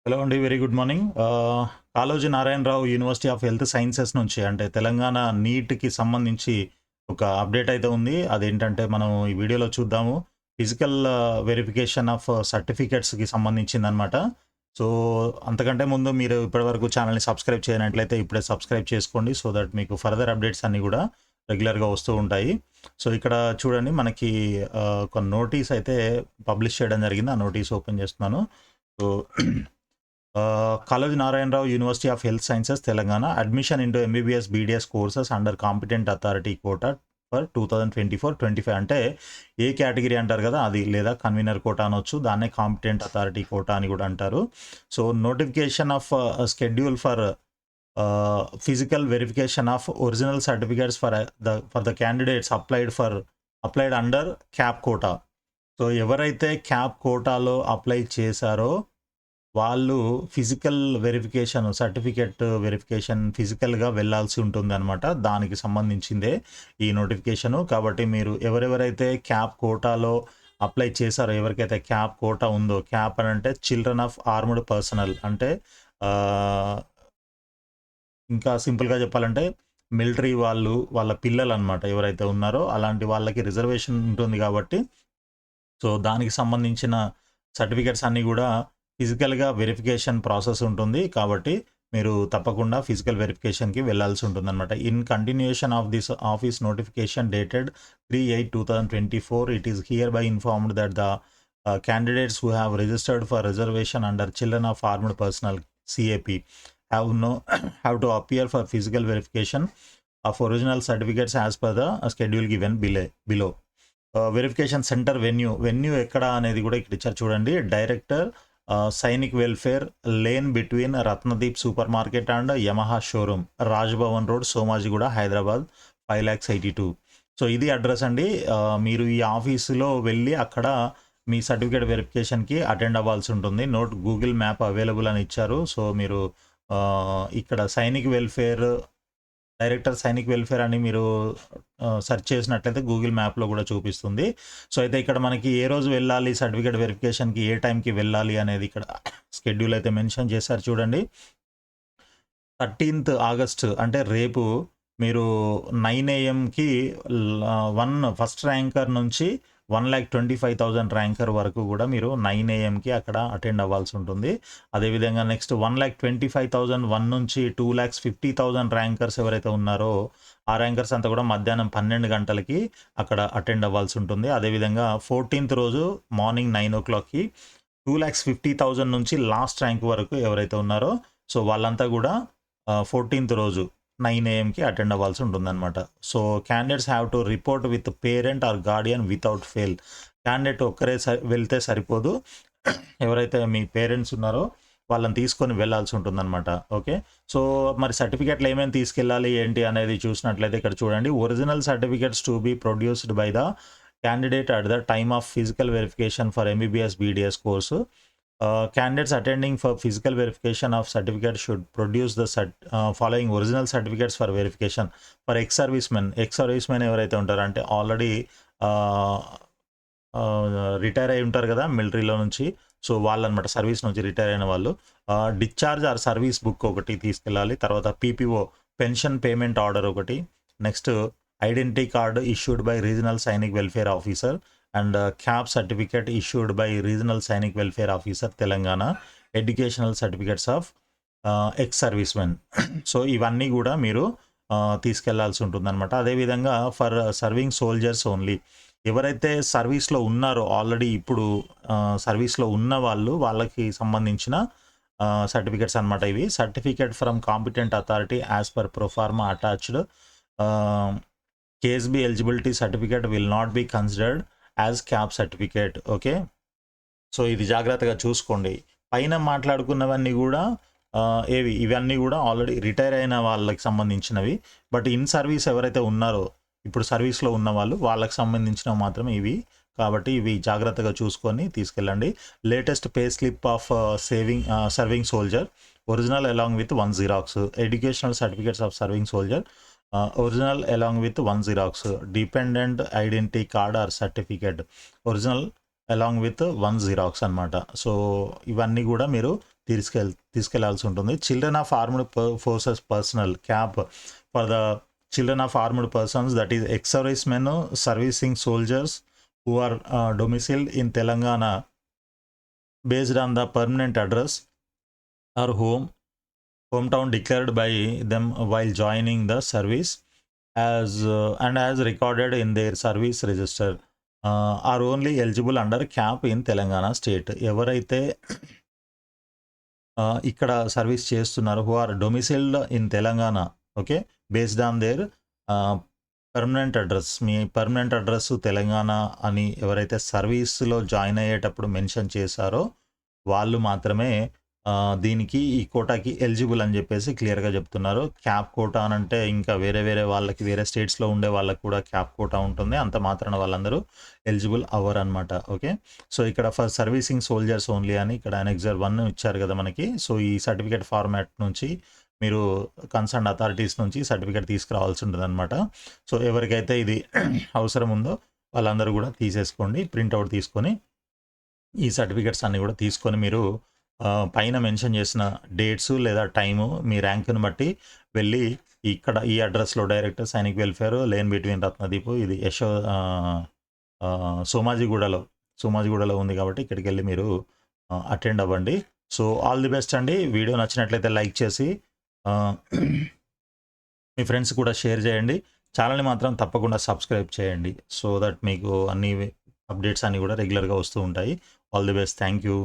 Hello అండి. Very good morning. Kaloji Narayanarao university of health sciences నుంచి అంటే తెలంగాణ నీట్‌కి సంబంధించి ఒక అప్డేట్ అయితే ఉంది. అదేంటంటే మనం ఈ వీడియోలో చూద్దాము. ఫిజికల్ వెరిఫికేషన్ ఆఫ్ సర్టిఫికేట్స్‌కి సంబంధించిందనమాట. సో, అంతకంటే ముందు మీరు ఇప్పటివరకు ఛానల్‌ని సబ్స్క్రైబ్ చేయనట్లయితే ఇప్పుడే సబ్స్క్రైబ్ చేసుకోండి. సో దట్ మీకు ఫర్దర్ అప్డేట్స్ అన్నీ గూడా రెగ్యులర్‌గా వస్తూ ఉంటాయి. సో, ఇక్కడ చూడండి మనకి ఒక నోటీస్ అయితే పబ్లిష్ చేయడం జరిగింది. ఆ నోటీస్ ఓపెన్ చేస్తున్నాను. So College Narayan Rao, University of Health Sciences, Telangana, admission into MBBS, BDS courses under competent authority quota for 2024-25 అంటే ఏ కేటగిరీ అంటారు కదా అది, లేదా కన్వీనర్ కోటా అనొచ్చు, దాన్నే కాంపిటెంట్ అథారిటీ కోటా అని కూడా అంటారు. So notification of schedule for physical verification of original certificates for the candidates applied under CAP quota. So ఎవరైతే క్యాప్ కోటాలో అప్లై చేశారో వాళ్ళు ఫిజికల్ వెరిఫికేషన్, సర్టిఫికేట్ వెరిఫికేషన్ ఫిజికల్‌గా వెళ్ళాల్సి ఉంటుందనమాట. దానికి సంబంధించిందే ఈ నోటిఫికేషను. కాబట్టి మీరు ఎవరెవరైతే క్యాప్ కోటాలో అప్లై చేశారో, ఎవరికైతే క్యాప్ కోటా ఉందో, క్యాప్ అనంటే చిల్డ్రన్ ఆఫ్ ఆర్మ్డ్ పర్సనల్ అంటే ఇంకా సింపుల్‌గా చెప్పాలంటే మిలిటరీ వాళ్ళు, వాళ్ళ పిల్లలనమాట ఎవరైతే ఉన్నారో అలాంటి వాళ్ళకి రిజర్వేషన్ ఉంటుంది కాబట్టి, సో దానికి సంబంధించిన సర్టిఫికేట్స్ అన్నీ గూడా ఫిజికల్‌గా వెరిఫికేషన్ ప్రాసెస్ ఉంటుంది. కాబట్టి మీరు తప్పకుండా ఫిజికల్ వెరిఫికేషన్‌కి వెళ్ళాల్సి ఉంటుందనమాట. In continuation of this office notification dated 3/8/2024 it is here by informed that the candidates who have registered for reservation under Children of Armed Personnel CAP have to appear for physical verification of original certificates as per the schedule given below. Verification centre venue ఎక్కడ అనేది కూడా ఇక్కడ ఇచ్చారు చూడండి. Director Sainik welfare lane between Ratnadeep super market and Yamaha showroom, Rajbhavan road, Somajiguda, Hyderabad 5,82,000. So ఇది address అండి. మీరు ఈ ఆఫీసులో వెళ్ళి అక్కడ మీ సర్టిఫికేట్ వెరిఫికేషన్కి అటెండ్ అవ్వాల్సి ఉంటుంది. నోట్ గూగుల్ మ్యాప్ అవైలబుల్ అని ఇచ్చారు. సో మీరు ఇక్కడ Sainik welfare, director Sainik welfare అని మీరు సెర్చ్ చేసినట్లయితే గూగుల్ మ్యాప్లో కూడా చూపిస్తుంది. సో అయితే ఇక్కడ మనకి ఏ రోజు వెళ్ళాలి సర్టిఫికేట్ వెరిఫికేషన్కి, ఏ టైంకి వెళ్ళాలి అనేది ఇక్కడ షెడ్యూల్ అయితే మెన్షన్ చేశారు చూడండి. 13th ఆగస్ట్ అంటే రేపు మీరు 9 AM ఫస్ట్ ర్యాంకర్ నుంచి 1,25,000 ర్యాంకర్ వరకు కూడా మీరు 9 AM అక్కడ అటెండ్ అవ్వాల్సి ఉంటుంది. అదేవిధంగా నెక్స్ట్ 1,25,001 నుంచి 2,50,000 ర్యాంకర్స్ ఎవరైతే ఉన్నారో ఆ ర్యాంకర్స్ అంతా కూడా మధ్యాహ్నం 12 గంటలకి అక్కడ అటెండ్ అవ్వాల్సి ఉంటుంది. అదేవిధంగా 14th రోజు మార్నింగ్ 9 o'clockకి 2,50,000 నుంచి లాస్ట్ ర్యాంక్ వరకు ఎవరైతే ఉన్నారో సో వాళ్ళంతా కూడా 14th రోజు 9 AM అటెండ్ అవ్వాల్సి ఉంటుందన్నమాట. So candidates have to report with parent are Guardian without fail. Candidate ఒక్కరే వెళ్తే సరిపోదు, ఎవరైతే మీ పేరెంట్స్ ఉన్నారో వాళ్ళని తీసుకొని వెళ్ళాల్సి ఉంటుందన్నమాట. ఓకే. సో మరి సర్టిఫికేట్లు ఏమేమి తీసుకెళ్ళాలి ఏంటి అనేది చూసినట్లయితే ఇక్కడ చూడండి. Original certificates to be produced by the candidate at the time of physical verification for MBBS BDS course. Candidates attending for physical verification of certificate should produce the following original certificates for verification. For ex-servicemen ఎవరైతే ఉంటారో అంటే already retire అయి ఉంటారు కదా మిలిటరీలో నుంచి, so వాళ్ళనమాట, service నుంచి retire అయిన వాళ్ళు. డిశ్చార్జ్ ఆర్ సర్వీస్ బుక్ ఒకటి తీసుకెళ్ళాలి. తర్వాత PPO పెన్షన్ పేమెంట్ ఆర్డర్ ఒకటి. Next identity card issued by regional Sainik welfare officer and cap certificate issued by regional Sainik welfare officer Telangana, educational certificates of X service men. So ఇవన్నీ కూడా మీరు తీసుకెళ్లాల్సి ఉంటుందన్నమాట. అదేవిధంగా for serving soldiers only, ఎవరైతే సర్వీస్లో ఉన్నారో already ఇప్పుడు సర్వీస్లో ఉన్న వాళ్ళకి సంబంధించిన సర్టిఫికేట్స్ అనమాట ఇవి. Certificate from competent authority as per proforma attached KSB eligibility certificate will not be considered as cap certificate. Okay. So ఇది జాగ్రత్తగా చూసుకోండి. పైన మాట్లాడుకున్నవన్నీ కూడా ఇవన్నీ కూడా ఆల్రెడీ రిటైర్ అయిన వాళ్ళకి సంబంధించినవి. బట్ ఇన్ సర్వీస్ ఎవరైతే ఉన్నారో ఇప్పుడు సర్వీస్లో ఉన్న వాళ్ళకి సంబంధించినవి మాత్రమే ఇవి. కాబట్టి ఇవి జాగ్రత్తగా చూసుకొని తీసుకెళ్ళండి. Latest pay slip of serving soldier original along with 1 Xerox, educational certificates of serving soldier original along with 1 Xerox, dependent identity card or certificate original along with 1 Xerox అనమాట. సో ఇవన్నీ కూడా మీరు తీసుకెళ్లాల్సి ఉంటుంది. Children of armed forces personnel CAP for the children of armed persons, that is ex service men, servicing soldiers who are domiciled in Telangana based on the permanent address or hometown declared by them while joining the service as recorded in their service register are only eligible under CAP in Telangana state. ఎవరైతే ఇక్కడ service చేస్తున్నారు who are domiciled in Telangana, okay, based on their permanent address, మీ permanent address Telangana అని ఎవరైతే సర్వీస్లో join అయ్యేటప్పుడు mention చేశారో వాళ్ళు మాత్రమే దీనికి ఈ కోటాకి ఎలిజిబుల్ అని చెప్పేసి క్లియర్గా చెప్తున్నారు. క్యాప్ కోటా అని అంటే ఇంకా వేరే వాళ్ళకి వేరే స్టేట్స్లో ఉండే వాళ్ళకి కూడా క్యాప్ కోటా ఉంటుంది, అంత మాత్రాన వాళ్ళందరూ ఎలిజిబుల్ అవ్వరు అనమాట. ఓకే, సో ఇక్కడ ఫర్ సర్వీసింగ్ సోల్జర్స్ ఓన్లీ అని ఇక్కడ అనెక్సర్ 1 ఇచ్చారు కదా మనకి. సో ఈ సర్టిఫికేట్ ఫార్మాట్ నుంచి మీరు కన్సర్న్ అథారిటీస్ నుంచి సర్టిఫికేట్ తీసుకురావాల్సి ఉంటుంది అనమాట. సో ఎవరికైతే ఇది అవసరం ఉందో వాళ్ళందరూ కూడా తీసేసుకోండి, ప్రింట్అవుట్ తీసుకొని ఈ సర్టిఫికేట్స్ అన్నీ కూడా తీసుకొని మీరు పైన మెన్షన్ చేసిన డేట్స్ లేదా టైము మీ ర్యాంకుని బట్టి వెళ్ళి ఇక్కడ ఈ అడ్రస్లో direct Sainik welfare lane between Ratnadeep, ఇది సోమాజిగూడలో ఉంది కాబట్టి ఇక్కడికి వెళ్ళి మీరు అటెండ్ అవ్వండి. సో ఆల్ ది బెస్ట్ అండి. వీడియో నచ్చినట్లయితే లైక్ చేసి మీ ఫ్రెండ్స్ కూడా షేర్ చేయండి. ఛానల్ని మాత్రం తప్పకుండా సబ్స్క్రైబ్ చేయండి సో దట్ మీకు అన్ని అప్డేట్స్ అన్నీ కూడా రెగ్యులర్గా వస్తూ ఉంటాయి. All the best. Thank you.